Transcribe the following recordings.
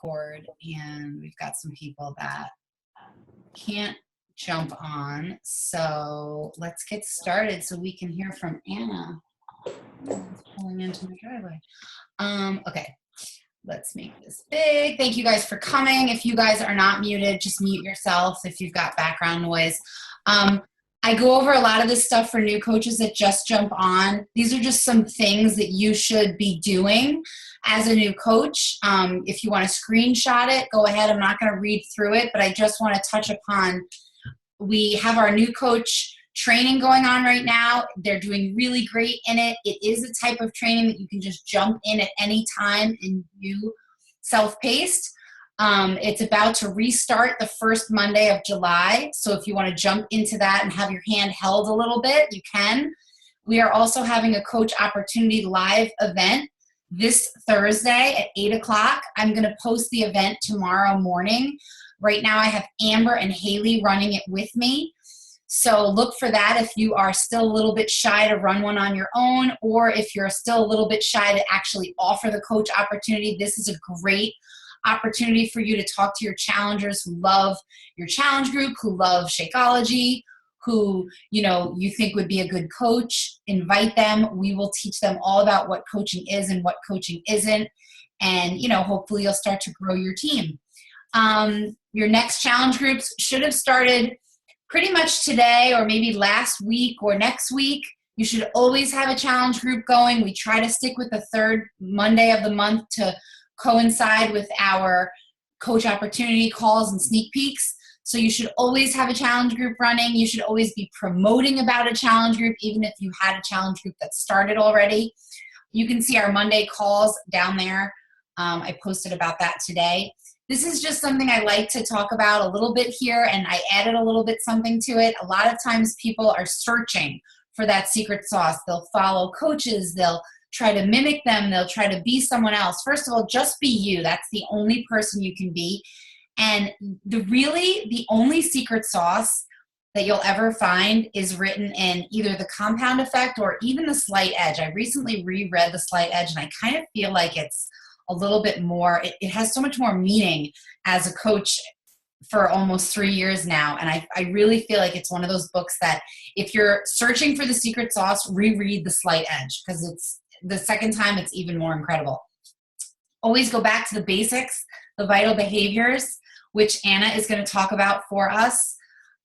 record, and we've got some people that can't jump on. So let's get started so we can hear from Anna. It's pulling into my driveway. Okay, let's make this big. Thank you guys for coming. If you guys are not muted, just mute yourself if you've got background noise. I go over a lot of this stuff for new coaches that just jump on. These are just some things that you should be doing as a new coach. If you want to screenshot it, go ahead. I'm not going to read through it, but I just want to touch upon, we have our new coach training going on right now. They're doing really great in it. It is a type of training that you can just jump in at any time and do self-paced. It's about to restart the first Monday of July. So if you want to jump into that and have your hand held a little bit, you can. We are also having a Coach Opportunity live event this Thursday at 8 o'clock. I'm going to post the event tomorrow morning. Right now I have Amber and Haley running it with me. So look for that if you are still a little bit shy to run one on your own, or if you're still a little bit shy to actually offer the coach opportunity. This is a great opportunity for you to talk to your challengers who love your challenge group, who love Shakeology, who you think would be a good coach. Invite them. We will teach them all about what coaching is and what coaching isn't, and hopefully you'll start to grow your team. Your next challenge groups should have started pretty much today or maybe last week or next week. You should always have a challenge group going. We try to stick with the third Monday of the month to coincide with our coach opportunity calls and sneak peeks. So you should always have a challenge group running. You should always be promoting about a challenge group, even if you had a challenge group that started already. You can see our Monday calls down there. I posted about that today. This is just something I like to talk about a little bit here, and I added a little bit something to it. A lot of times people are searching for that secret sauce. They'll follow coaches. They'll try to mimic them. They'll try to be someone else. First of all, just be you. That's the only person you can be. And the only secret sauce that you'll ever find is written in either the compound effect or even the slight edge. I recently reread the slight edge, and I kind of feel like it's a little bit more, it has so much more meaning as a coach for almost 3 years now. And I really feel like it's one of those books that if you're searching for the secret sauce, reread the slight edge, because it's the second time it's even more incredible. Always go back to the basics, the vital behaviors, which Anna is going to talk about for us.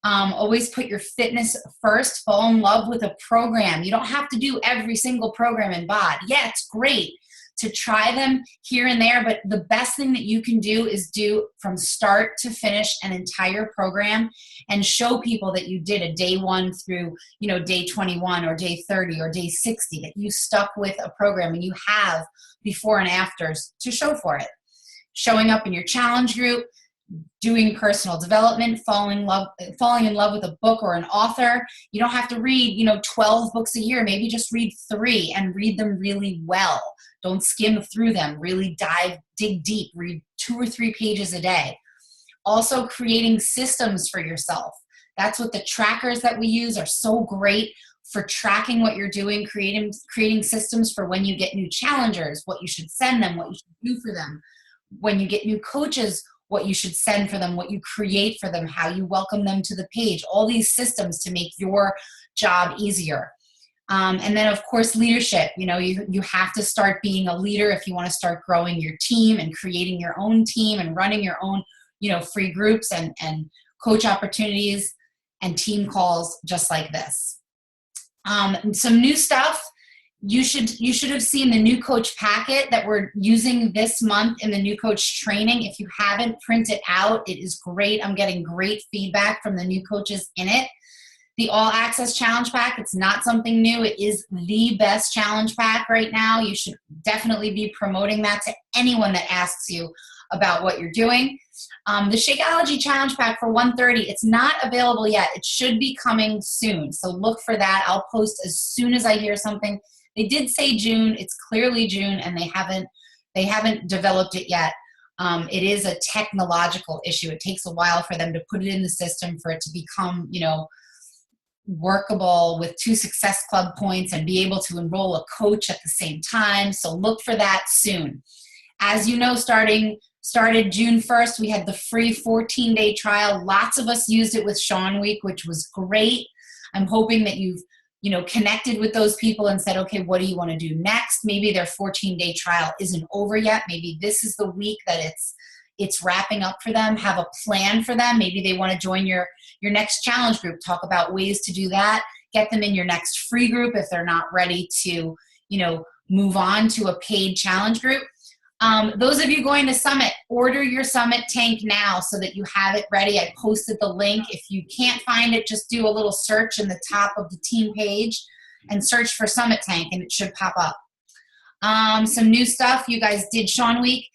Always put your fitness first. Fall in love with a program. You don't have to do every single program in BOD. Yeah, it's great to try them here and there, but the best thing that you can do is do from start to finish an entire program and show people that you did a day 1 through day 21 or day 30 or day 60, that you stuck with a program and you have before and afters to show for it. Showing up in your challenge group, doing personal development, falling in love with a book or an author. You don't have to read 12 books a year. Maybe just read 3 and read them really well. Don't skim through them. Really dig deep. Read 2 or 3 pages a day. Also creating systems for yourself. That's what the trackers that we use are so great for tracking what you're doing, creating systems for when you get new challengers, what you should send them, what you should do for them. When you get new coaches, what you should send for them, what you create for them, how you welcome them to the page, all these systems to make your job easier. And then, of course, leadership. You have to start being a leader if you want to start growing your team and creating your own team and running your own, free groups and coach opportunities and team calls just like this. Some new stuff. You should have seen the new coach packet that we're using this month in the new coach training. If you haven't printed out, it is great. I'm getting great feedback from the new coaches in it. The All Access Challenge Pack, it's not something new. It is the best challenge pack right now. You should definitely be promoting that to anyone that asks you about what you're doing. The Shakeology Challenge Pack for $130, it's not available yet. It should be coming soon. So look for that. I'll post as soon as I hear something. They did say June. It's clearly June, and they haven't developed it yet. It is a technological issue. It takes a while for them to put it in the system for it to become, workable with 2 Success Club points and be able to enroll a coach at the same time. So look for that soon. As you know, starting started June 1st. We had the free 14-day trial. Lots of us used it with Sean Week, which was great. I'm hoping that you've connected with those people and said, okay, what do you want to do next? Maybe their 14-day trial isn't over yet. Maybe this is the week that it's wrapping up for them. Have a plan for them. Maybe they want to join your next challenge group. Talk about ways to do that. Get them in your next free group if they're not ready to, move on to a paid challenge group. Those of you going to Summit, order your Summit tank now so that you have it ready. I posted the link. If you can't find it, just do a little search in the top of the team page and search for Summit tank and it should pop up. Some new stuff. You guys did Sean Week.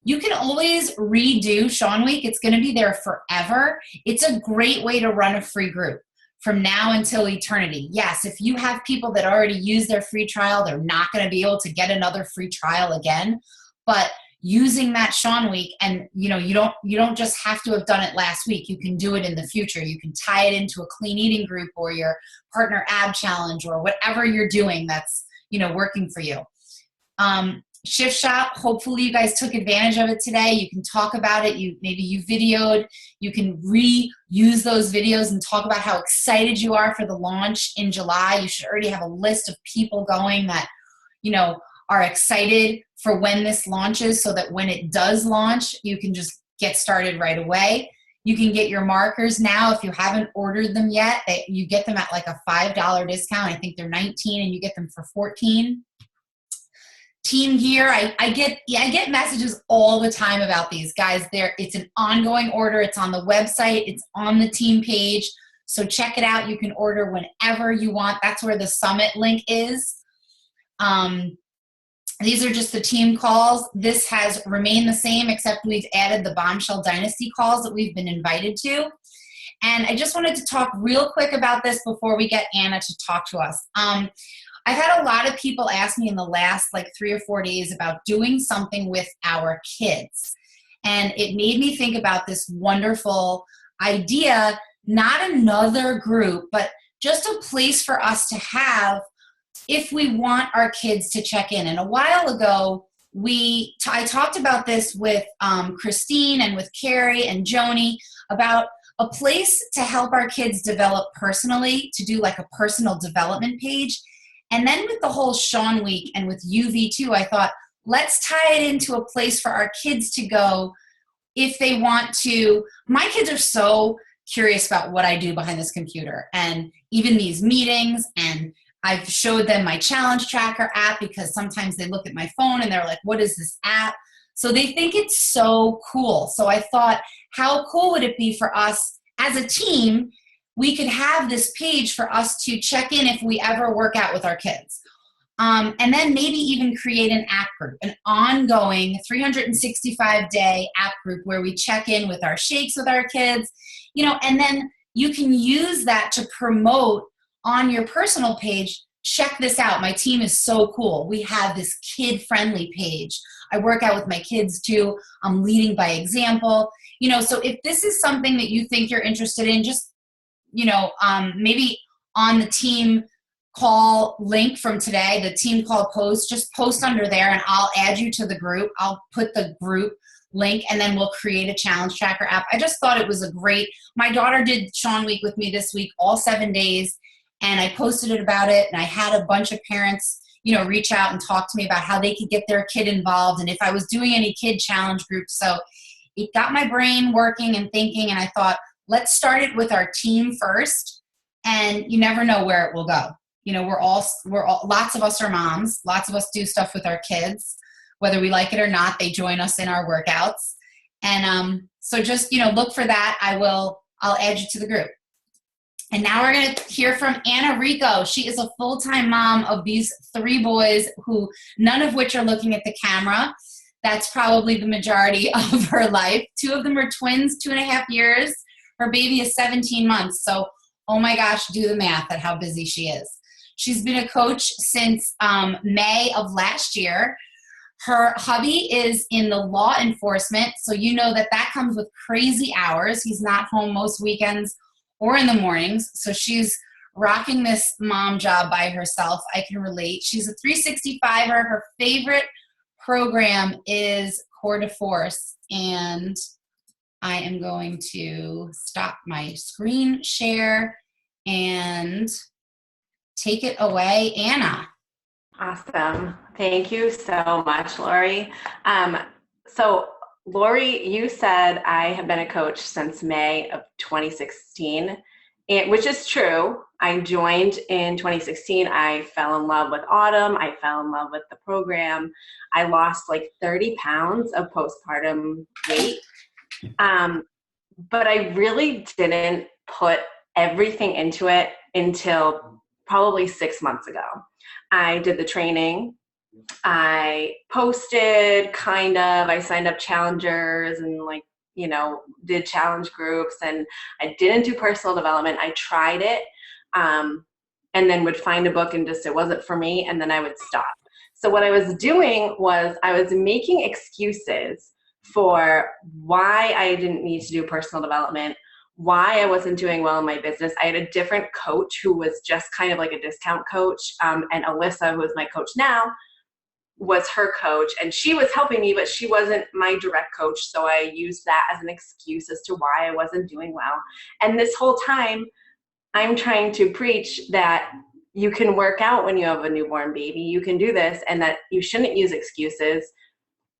You can always redo Sean Week. It's going to be there forever. It's a great way to run a free group from now until eternity. Yes, if you have people that already use their free trial, they're not going to be able to get another free trial again. But using that Sean Week, and you don't just have to have done it last week. You can do it in the future. You can tie it into a clean eating group or your partner ab challenge or whatever you're doing that's working for you. Shift Shop, hopefully you guys took advantage of it today. You can talk about it. Maybe you videoed. You can reuse those videos and talk about how excited you are for the launch in July. You should already have a list of people going that are excited for when this launches so that when it does launch, you can just get started right away. You can get your markers now if you haven't ordered them yet. You get them at like a $5 discount. I think they're $19 and you get them for $14. Team gear, I get messages all the time about these guys. It's an ongoing order. It's on the website. It's on the team page. So check it out. You can order whenever you want. That's where the Summit link is. These are just the team calls. This has remained the same, except we've added the Bombshell Dynasty calls that we've been invited to. And I just wanted to talk real quick about this before we get Anna to talk to us. I've had a lot of people ask me in the last 3 or 4 days about doing something with our kids. And it made me think about this wonderful idea, not another group, but just a place for us to have if we want our kids to check in. And a while ago, I talked about this with Christine and with Carrie and Joni about a place to help our kids develop personally, to do like a personal development page. And then with the whole Sean Week and with UV2, I thought, let's tie it into a place for our kids to go if they want to. My kids are so curious about what I do behind this computer and even these meetings. And I've showed them my challenge tracker app because sometimes they look at my phone and they're like, what is this app? So they think it's so cool. So I thought, how cool would it be for us as a team? We could have this page for us to check in if we ever work out with our kids. And then maybe even create an app group, an ongoing 365-day app group where we check in with our shakes with our kids, and then you can use that to promote on your personal page. Check this out. My team is so cool. We have this kid-friendly page. I work out with my kids too. I'm leading by example. So if this is something that you think you're interested in, just maybe on the team call link from today, the team call post, just post under there and I'll add you to the group. I'll put the group link and then we'll create a challenge tracker app. I just thought it was my daughter did Sean Week with me this week, all 7 days, and I posted it about it and I had a bunch of parents, reach out and talk to me about how they could get their kid involved and if I was doing any kid challenge groups. So it got my brain working and thinking, and I thought, let's start it with our team first, and you never know where it will go. We're all lots of us are moms. Lots of us do stuff with our kids, whether we like it or not. They join us in our workouts, and so just look for that. I'll add you to the group. And now we're going to hear from Anna Rico. She is a full-time mom of these 3 boys, who none of which are looking at the camera. That's probably the majority of her life. 2 of them are twins, 2.5 years. Her baby is 17 months. So, oh my gosh, do the math at how busy she is. She's been a coach since May of last year. Her hubby is in the law enforcement. So that comes with crazy hours. He's not home most weekends or in the mornings. So she's rocking this mom job by herself. I can relate. She's a 365er. Her favorite program is core de force, and I am going to stop my screen share and take it away, Anna. Awesome. Thank you so much, Lori. So Lori, you said I have been a coach since May of 2016, which is true. I joined in 2016. I fell in love with Autumn. I fell in love with the program. I lost like 30 pounds of postpartum weight. But I really didn't put everything into it until probably 6 months ago. I did the training. I posted I signed up challengers and did challenge groups, and I didn't do personal development. I tried it and then would find a book and just, it wasn't for me. And then I would stop. So what I was doing was I was making excuses for why I didn't need to do personal development, why I wasn't doing well in my business. I had a different coach who was just kind of like a discount coach. And Alyssa, who is my coach now, was her coach, and she was helping me, but she wasn't my direct coach. So I used that as an excuse as to why I wasn't doing well. And this whole time I'm trying to preach that you can work out when you have a newborn baby, you can do this, and that you shouldn't use excuses.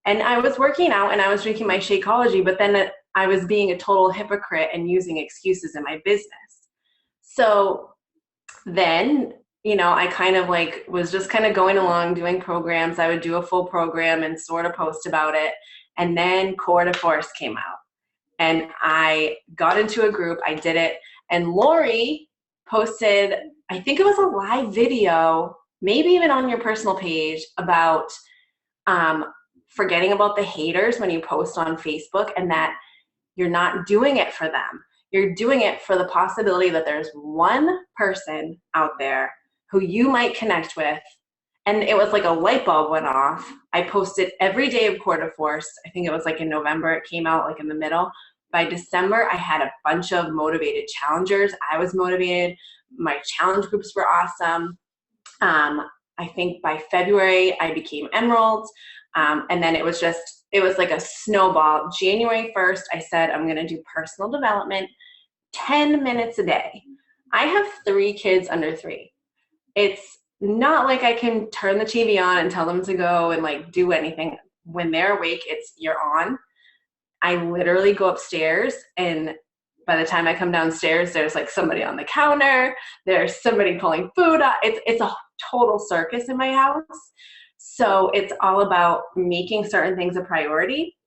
And I was working out and I was drinking my Shakeology, but then I was being a total hypocrite and using excuses in my business. So then, I kind of was just kind of going along doing programs. I would do a full program and sort of post about it. And then Core de Force came out and I got into a group. I did it. And Lori posted, I think it was a live video, maybe even on your personal page, about forgetting about the haters when you post on Facebook, and that you're not doing it for them. You're doing it for the possibility that there's one person out there who you might connect with. And it was like a light bulb went off. I posted every day of Core de Force. I think it was in November. It came out in the middle. By December, I had a bunch of motivated challengers. I was motivated. My challenge groups were awesome. I think by February, I became Emeralds. And then it was like a snowball. January 1st, I said, I'm going to do personal development 10 minutes a day. I have 3 kids under 3. It's not like I can turn the TV on and tell them to go and do anything. When they're awake, you're on. I literally go upstairs, and by the time I come downstairs, there's somebody on the counter, there's somebody pulling food up. It's a total circus in my house. So it's all about making certain things a priority.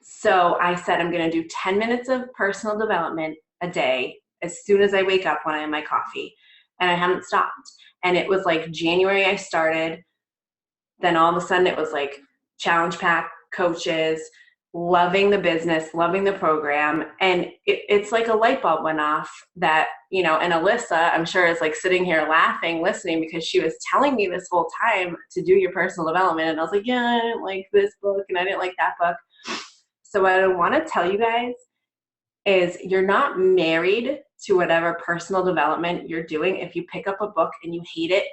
So I said, I'm going to do 10 minutes of personal development a day as soon as I wake up when I have my coffee. And I haven't stopped. And it was January I started. Then all of a sudden it was challenge pack, coaches, loving the business, loving the program. And it's like a light bulb went off that, and Alyssa, I'm sure, is sitting here laughing, listening, because she was telling me this whole time to do your personal development. And I was like, yeah, I didn't like this book and I didn't like that book. So what I want to tell you guys is you're not married to whatever personal development you're doing. If you pick up a book and you hate it,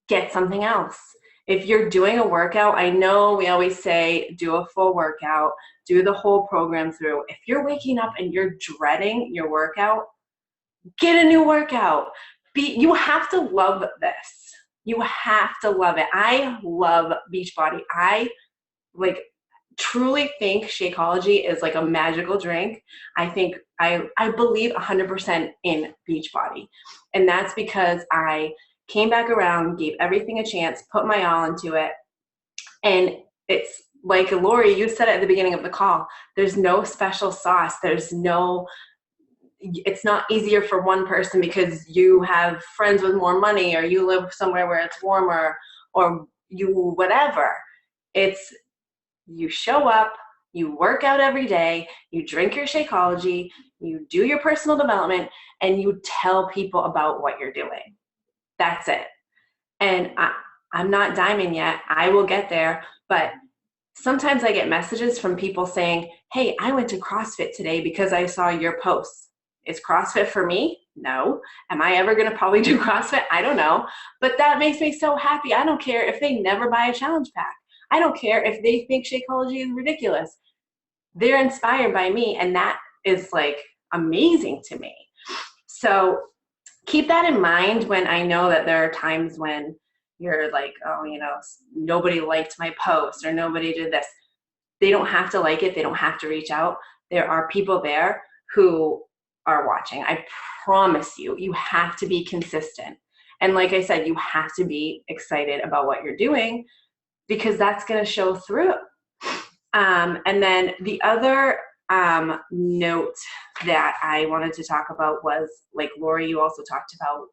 get something else. If you're doing a workout, I know we always say do a full workout, do the whole program through. If you're waking up and you're dreading your workout, get a new workout. You have to love this. You have to love it. I love Beachbody. I truly think Shakeology is a magical drink. I think I believe 100% in Beachbody. And that's because I came back around, gave everything a chance, put my all into it. And it's like Lori, you said it at the beginning of the call, there's no special sauce. It's not easier for one person because you have friends with more money, or you live somewhere where it's warmer, or you whatever. It's you show up, you work out every day, you drink your Shakeology, you do your personal development, and you tell people about what you're doing. That's it. And I'm not diamond yet. I will get there. But sometimes I get messages from people saying, hey, I went to CrossFit today because I saw your posts. Is CrossFit for me? No. Am I ever going to probably do CrossFit? I don't know. But that makes me so happy. I don't care if they never buy a challenge pack. I don't care if they think Shakeology is ridiculous. They're inspired by me, and that is like amazing to me. So keep that in mind when I know that there are times when you're like, oh, nobody liked my post or nobody did this. They don't have to like it. They don't have to reach out. There are people there who are watching. I promise you, you have to be consistent. And like I said, you have to be excited about what you're doing because that's going to show through. And then the other note that I wanted to talk about was, like Lori, you also talked about,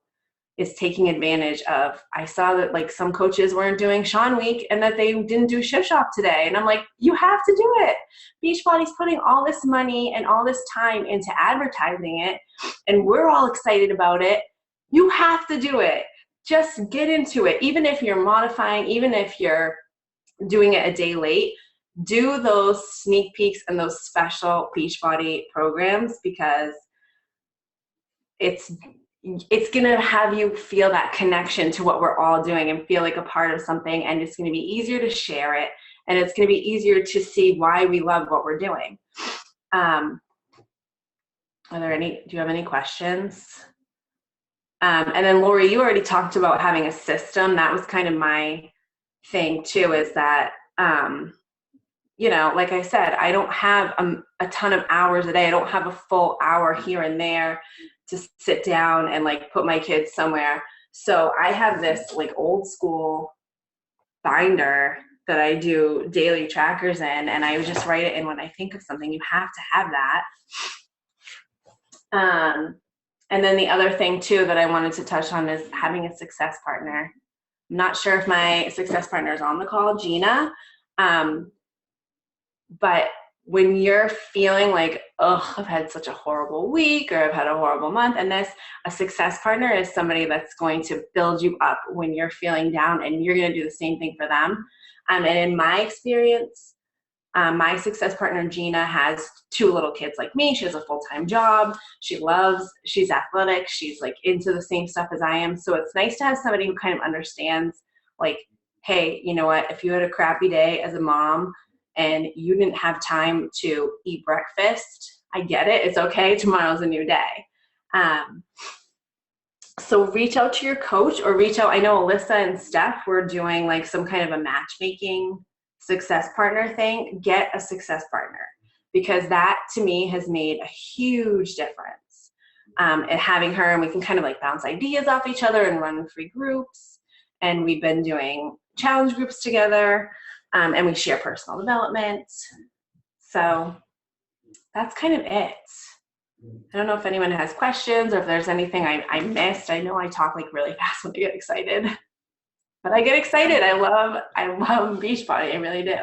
is taking advantage of, I saw that like some coaches weren't doing Sean Week and that they didn't do Shift Shop today. And I'm like, you have to do it. Beachbody's putting all this money and all this time into advertising it, and we're all excited about it. You have to do it. Just get into it. Even if you're modifying, even if you're doing it a day late, do those sneak peeks and those special Beachbody programs, because it's going to have you feel that connection to what we're all doing and feel like a part of something. And it's going to be easier to share it. And it's going to be easier to see why we love what we're doing. Do you have any questions? And then Lori, you already talked about having a system. That was kind of my thing too, is that, like I said, I don't have a ton of hours a day. I don't have a full hour here and there to sit down and like put my kids somewhere. So I have this like old school binder that I do daily trackers in, and I just write it in when I think of something. You have to have that. And then the other thing too that I wanted to touch on is having a success partner. I'm not sure if my success partner is on the call, Gina, but when you're feeling like, oh, I've had such a horrible week, or I've had a horrible month, and a success partner is somebody that's going to build you up when you're feeling down, and you're going to do the same thing for them. And in my experience, my success partner, Gina, has 2 little kids like me. She has a full-time job. She's athletic. She's like into the same stuff as I am. So it's nice to have somebody who kind of understands, like, hey, you know what, if you had a crappy day as a mom and you didn't have time to eat breakfast, I get it. It's okay. Tomorrow's a new day. So reach out to your coach, or I know Alyssa and Steph were doing like some kind of a matchmaking success partner thing. Get a success partner, because that to me has made a huge difference. And having her, and we can kind of like bounce ideas off each other and run free groups. And we've been doing challenge groups together. And we share personal development. So that's kind of it. I don't know if anyone has questions or if there's anything I missed. I know I talk like really fast when I get excited, but I get excited. I love Beachbody. I really do.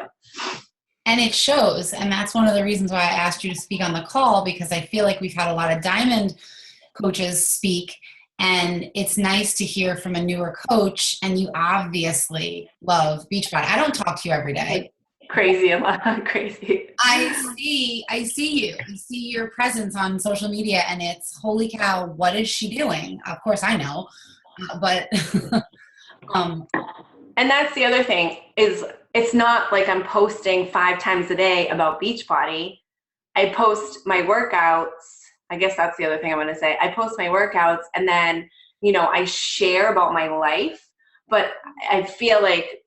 And it shows. And that's one of the reasons why I asked you to speak on the call, because I feel like we've had a lot of Diamond coaches speak. And it's nice to hear from a newer coach, and you obviously love Beachbody. I don't talk to you every day. Crazy. I see you. I see your presence on social media, and it's, holy cow, what is she doing? Of course I know, but and that's the other thing, is it's not like I'm posting 5 times a day about Beachbody. I post my workouts. I guess that's the other thing I want to say. I post my workouts, and then, I share about my life, but I feel like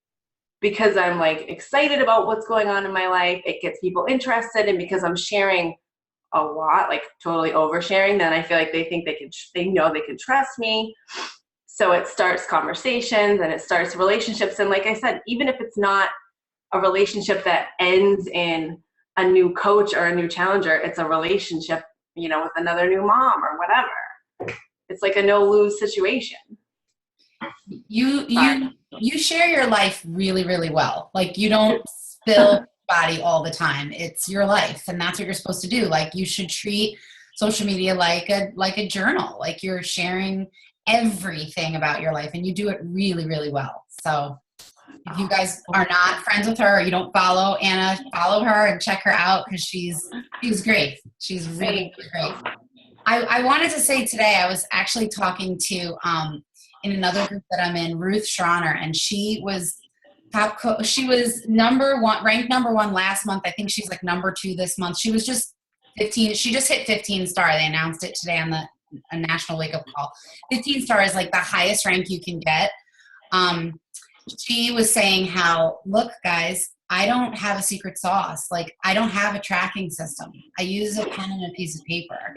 because I'm like excited about what's going on in my life, it gets people interested. And because I'm sharing a lot, like totally oversharing, then I feel like they know they can trust me. So it starts conversations and it starts relationships. And like I said, even if it's not a relationship that ends in a new coach or a new challenger, it's a relationship, with another new mom or whatever. It's like a no-lose situation. You share your life really, really well. Like, you don't spill body all the time. It's your life, and that's what you're supposed to do. Like, you should treat social media like a journal. Like, you're sharing everything about your life, and you do it really, really well. So if you guys are not friends with her, or you don't follow Anna, follow her and check her out, because she's great. She's really, really great. I wanted to say today, I was actually talking to in another group that I'm in, Ruth Schroner, and she was She was number one, ranked number one last month. I think she's like number 2 this month. She was just 15. She just hit 15 star. They announced it today on a national wake up call. 15 star is like the highest rank you can get. She was saying how, look, guys, I don't have a secret sauce. Like, I don't have a tracking system. I use a pen and a piece of paper.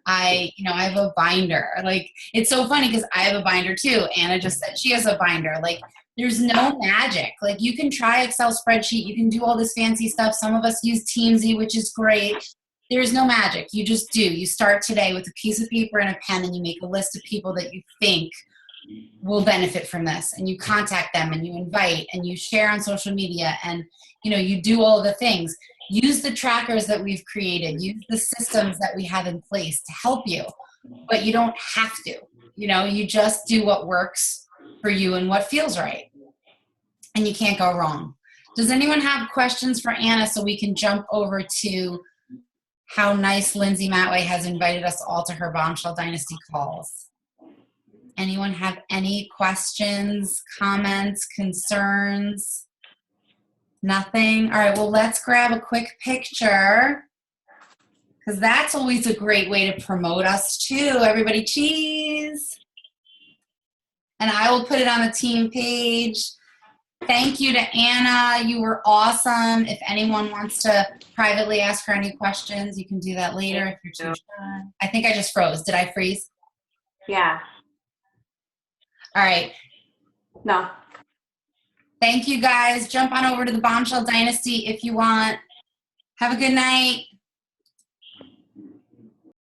I have a binder. Like, it's so funny because I have a binder too. Anna just said she has a binder. Like, there's no magic. Like, you can try Excel spreadsheet. You can do all this fancy stuff. Some of us use Teamsy, which is great. There's no magic. You just do. You start today with a piece of paper and a pen, and you make a list of people that you think will benefit from this, and you contact them, and you invite, and you share on social media, and you do all the things. Use the trackers that we've created. Use the systems that we have in place to help you, but you don't have to. You just do what works for you and what feels right, and you can't go wrong. Does anyone have questions for Anna so we can jump over to how nice Lindsay Matway has invited us all to her Bombshell Dynasty calls? Anyone have any questions, comments, concerns? Nothing? All right, well, let's grab a quick picture, because that's always a great way to promote us too. Everybody cheese. And I will put it on the team page. Thank you to Anna. You were awesome. If anyone wants to privately ask her any questions, you can do that later if you're too shy. I think I just froze. Did I freeze? Yeah. All right. No. Thank you, guys. Jump on over to the Bombshell Dynasty if you want. Have a good night.